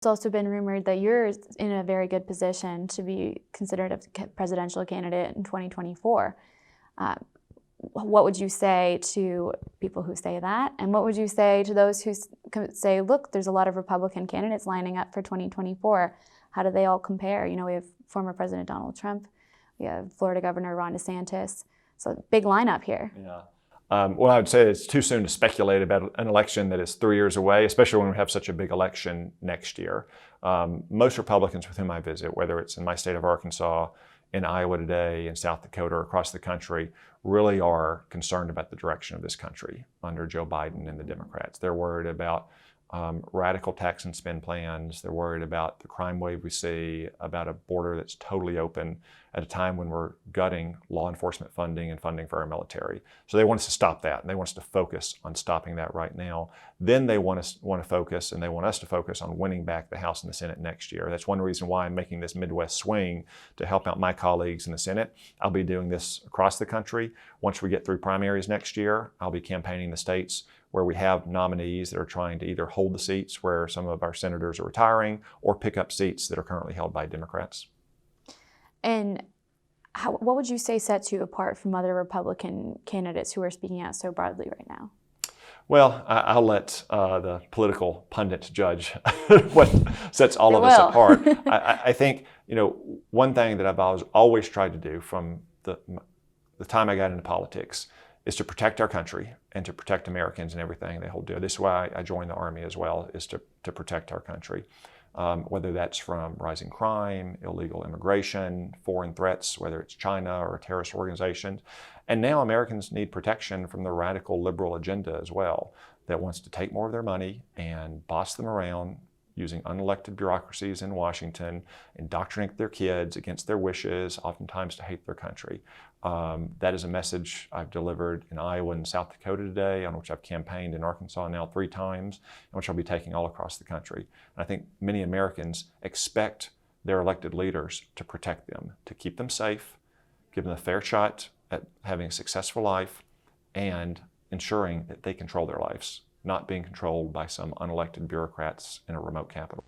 It's also been rumored that you're in a very good position to be considered a presidential candidate in 2024. What would you say to people who say that? And what would you say to those who say, look, there's a lot of Republican candidates lining up for 2024. How do they all compare? You know, we have former President Donald Trump. We have Florida Governor Ron DeSantis. So big lineup here. Yeah. Well, I would say it's too soon to speculate about an election that is 3 years away, especially when we have such a big election next year. Most Republicans with whom I visit, whether it's in my state of Arkansas, in Iowa today, in South Dakota, or across the country, really are concerned about the direction of this country under Joe Biden and the Democrats. They're worried about radical tax and spend plans. They're worried about the crime wave we see, about a border that's totally open at a time when we're gutting law enforcement funding and funding for our military. So they want us to stop that, and they want us to focus on stopping that right now. Then they want to focus, and they want us to focus on winning back the House and the Senate next year. That's one reason why I'm making this Midwest swing to help out my colleagues in the Senate. I'll be doing this across the country. Once we get through primaries next year, I'll be campaigning in the states where we have nominees that are trying to either hold the seats where some of our senators are retiring or pick up seats that are currently held by Democrats. And what would you say sets you apart from other Republican candidates who are speaking out so broadly right now? Well, I'll let the political pundits judge what sets all of us apart. I think, you know, one thing that I've always tried to do from the time I got into politics is to protect our country and to protect Americans and everything they hold dear. This is why I joined the Army as well, is to protect our country. Whether that's from rising crime, illegal immigration, foreign threats, whether it's China or terrorist organizations. And now Americans need protection from the radical liberal agenda as well, that wants to take more of their money and boss them around using unelected bureaucracies in Washington, indoctrinate their kids against their wishes, oftentimes to hate their country. That is a message I've delivered in Iowa and South Dakota today, on which I've campaigned in Arkansas now 3 times, and which I'll be taking all across the country. And I think many Americans expect their elected leaders to protect them, to keep them safe, give them a fair shot at having a successful life, and ensuring that they control their lives, not being controlled by some unelected bureaucrats in a remote capital.